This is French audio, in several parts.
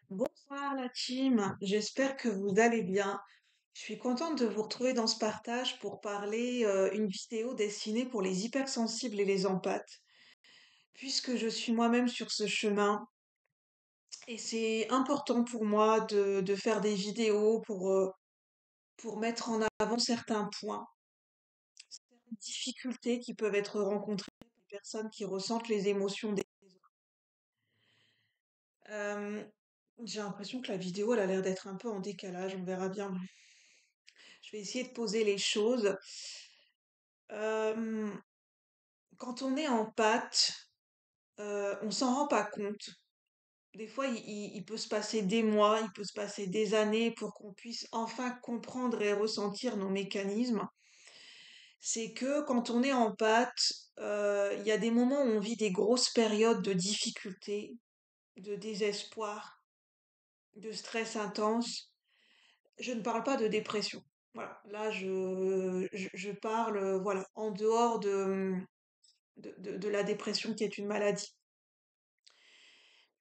Bonsoir la team, j'espère que vous allez bien. Je suis contente de vous retrouver dans ce partage pour parler une vidéo destinée pour les hypersensibles et les empathes, puisque je suis moi-même sur ce chemin et c'est important pour moi de faire des vidéos pour mettre en avant certains points, certaines difficultés qui peuvent être rencontrées par les personnes qui ressentent les émotions des autres. Euh, j'ai l'impression que la vidéo elle a l'air d'être un peu en décalage, on verra bien. Je vais essayer de poser les choses. Euh, Quand on est en pâte, on s'en rend pas compte. Des fois, il peut se passer des mois, il peut se passer des années pour qu'on puisse enfin comprendre et ressentir nos mécanismes. C'est que quand on est en pâte, il y a des moments où on vit des grosses périodes de difficulté, de désespoir, de stress intense. Je ne parle pas de dépression. Voilà, là je parle voilà en dehors de la dépression qui est une maladie.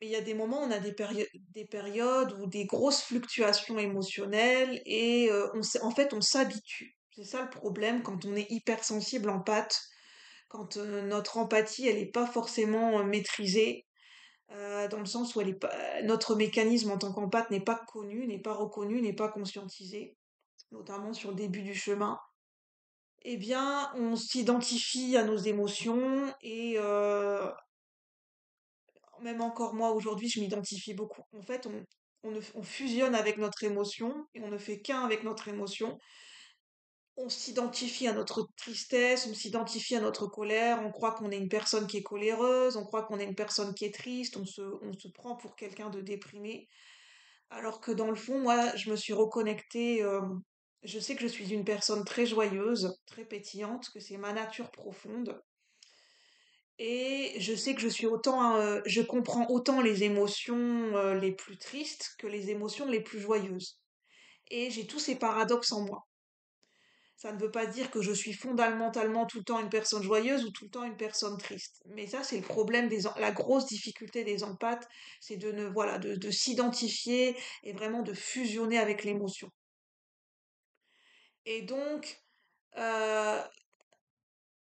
Mais il y a des moments où on a des périodes ou des grosses fluctuations émotionnelles et en fait on s'habitue. C'est ça le problème quand on est hypersensible en pâte, quand notre empathie elle n'est pas forcément maîtrisée, dans le sens où elle est pas, notre mécanisme en tant qu'empathe n'est pas connu, n'est pas reconnu, n'est pas conscientisé, notamment sur le début du chemin. Eh bien, on s'identifie à nos émotions et même encore moi aujourd'hui, je m'identifie beaucoup. En fait, on fusionne avec notre émotion et on ne fait qu'un avec notre émotion. On s'identifie à notre tristesse, on s'identifie à notre colère, on croit qu'on est une personne qui est coléreuse, on croit qu'on est une personne qui est triste, on se prend pour quelqu'un de déprimé. Alors que dans le fond, moi, je me suis reconnectée, je sais que je suis une personne très joyeuse, très pétillante, que c'est ma nature profonde. Et je sais que je comprends autant les émotions les plus tristes que les émotions les plus joyeuses. Et j'ai tous ces paradoxes en moi. Ça ne veut pas dire que je suis fondamentalement tout le temps une personne joyeuse ou tout le temps une personne triste. Mais ça, c'est le problème la grosse difficulté des empathes, c'est voilà, de s'identifier et vraiment de fusionner avec l'émotion. Et donc, euh,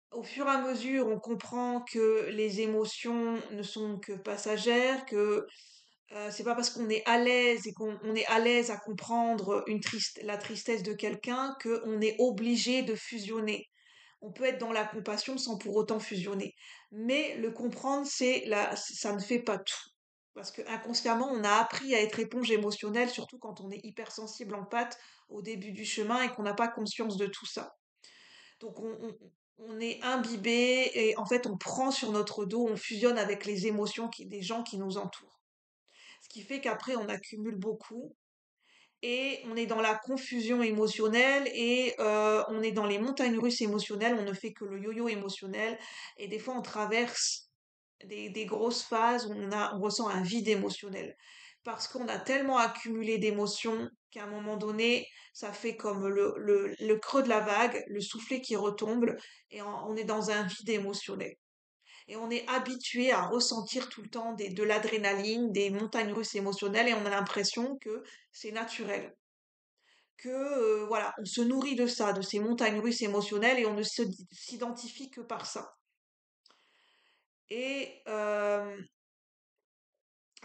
au fur et à mesure, on comprend que les émotions ne sont que passagères, que c'est pas parce qu'on est à l'aise et qu'on est à l'aise à comprendre la tristesse de quelqu'un qu'on est obligé de fusionner. On peut être dans la compassion sans pour autant fusionner. Mais le comprendre, ça ne fait pas tout. Parce que inconsciemment, on a appris à être éponge émotionnelle, surtout quand on est hypersensible en pâte au début du chemin et qu'on n'a pas conscience de tout ça. Donc on est imbibé et en fait on prend sur notre dos, on fusionne avec les émotions des gens qui nous entourent. Ce qui fait qu'après on accumule beaucoup et on est dans la confusion émotionnelle et on est dans les montagnes russes émotionnelles, on ne fait que le yo-yo émotionnel et des fois on traverse des grosses phases où on ressent un vide émotionnel. Parce qu'on a tellement accumulé d'émotions qu'à un moment donné, ça fait comme le creux de la vague, le soufflet qui retombe, et on est dans un vide émotionnel. Et on est habitué à ressentir tout le temps de l'adrénaline, des montagnes russes émotionnelles, et on a l'impression que c'est naturel. Que voilà, on se nourrit de ça, de ces montagnes russes émotionnelles, et on ne s'identifie que par ça. Et à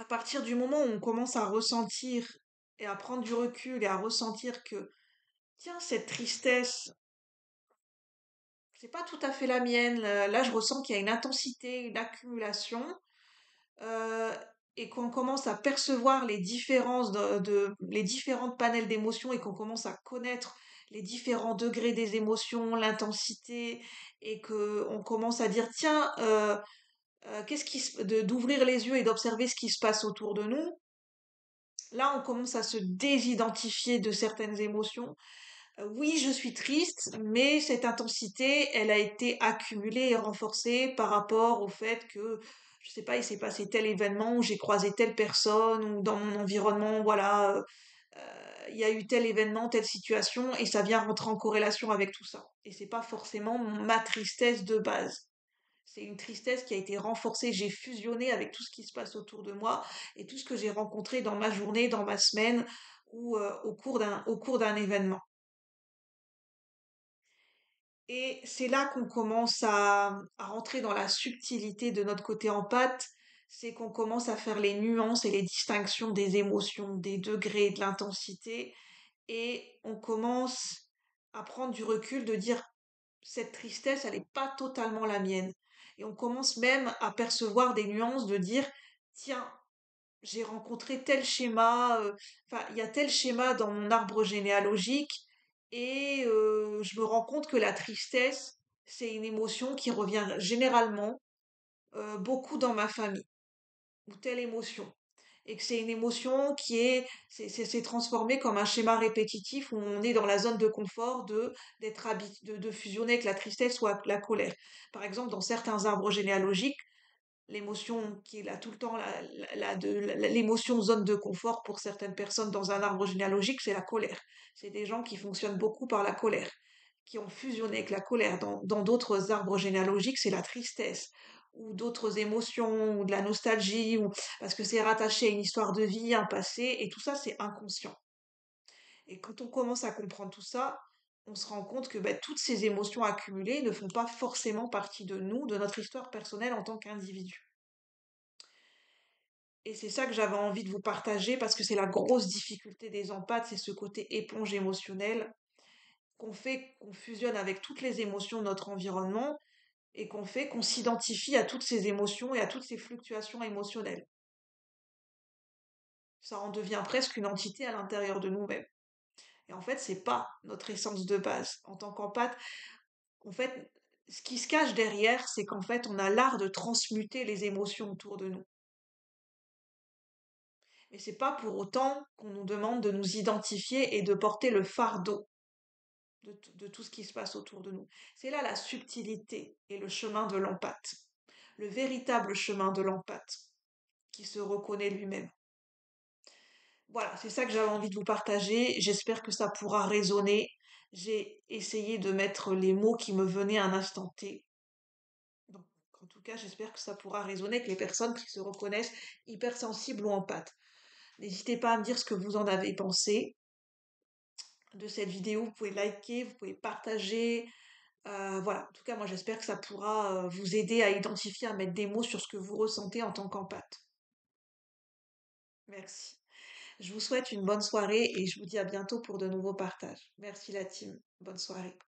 partir du moment où on commence à ressentir et à prendre du recul et à ressentir que, tiens, cette tristesse, c'est pas tout à fait la mienne. Là, je ressens qu'il y a une intensité, une accumulation, euh, et qu'on commence à percevoir les différences les différentes panels d'émotions et qu'on commence à connaître les différents degrés des émotions, l'intensité, et que on commence à dire, tiens, d'ouvrir les yeux et d'observer ce qui se passe autour de nous. Là, on commence à se désidentifier de certaines émotions. Oui, je suis triste, mais cette intensité, elle a été accumulée et renforcée par rapport au fait que, je sais pas, il s'est passé tel événement, où j'ai croisé telle personne, ou dans mon environnement, voilà, il y a eu tel événement, telle situation, et ça vient rentrer en corrélation avec tout ça. Et c'est pas forcément ma tristesse de base. C'est une tristesse qui a été renforcée. J'ai fusionné avec tout ce qui se passe autour de moi et tout ce que j'ai rencontré dans ma journée, dans ma semaine ou au cours d'un événement. Et c'est là qu'on commence à rentrer dans la subtilité de notre côté empathe, c'est qu'on commence à faire les nuances et les distinctions des émotions, des degrés, de l'intensité, et on commence à prendre du recul de dire cette tristesse, elle n'est pas totalement la mienne. Et on commence même à percevoir des nuances de dire, tiens, j'ai rencontré tel schéma, enfin, il y a tel schéma dans mon arbre généalogique, et je me rends compte que la tristesse, c'est une émotion qui revient généralement beaucoup dans ma famille, ou telle émotion. Et que c'est une émotion qui c'est transformé comme un schéma répétitif où on est dans la zone de confort de fusionner avec la tristesse ou avec la colère. Par exemple, dans certains arbres généalogiques, l'émotion qui est là tout le temps, l'émotion zone de confort pour certaines personnes dans un arbre généalogique, c'est la colère. C'est des gens qui fonctionnent beaucoup par la colère, qui ont fusionné avec la colère. Dans d'autres arbres généalogiques, c'est la tristesse ou d'autres émotions ou de la nostalgie ou parce que c'est rattaché à une histoire de vie, un passé et tout ça c'est inconscient. Et quand on commence à comprendre tout ça, on se rend compte que ben, toutes ces émotions accumulées ne font pas forcément partie de nous, de notre histoire personnelle en tant qu'individu. Et c'est ça que j'avais envie de vous partager parce que c'est la grosse difficulté des empathes, c'est ce côté éponge émotionnelle qu'on fusionne avec toutes les émotions de notre environnement et qu'on fait qu'on s'identifie à toutes ces émotions et à toutes ces fluctuations émotionnelles. Ça en devient presque une entité à l'intérieur de nous-mêmes. Et en fait, c'est pas notre essence de base. En tant qu'empathe, en fait, ce qui se cache derrière, c'est qu'en fait, on a l'art de transmuter les émotions autour de nous. Mais c'est pas pour autant qu'on nous demande de nous identifier et de porter le fardeau de tout ce qui se passe autour de nous. C'est là la subtilité et le chemin de l'empathe. Le véritable chemin de l'empathe qui se reconnaît lui-même. Voilà, c'est ça que j'avais envie de vous partager. J'espère que ça pourra résonner. J'ai essayé de mettre les mots qui me venaient à un instant T. Donc, en tout cas, j'espère que ça pourra résonner avec les personnes qui se reconnaissent hypersensibles ou empathes. N'hésitez pas à me dire ce que vous en avez pensé de cette vidéo. Vous pouvez liker, vous pouvez partager. Voilà, en tout cas, moi j'espère que ça pourra vous aider à identifier, à mettre des mots sur ce que vous ressentez en tant qu'empathe. Merci. Je vous souhaite une bonne soirée et je vous dis à bientôt pour de nouveaux partages. Merci la team. Bonne soirée.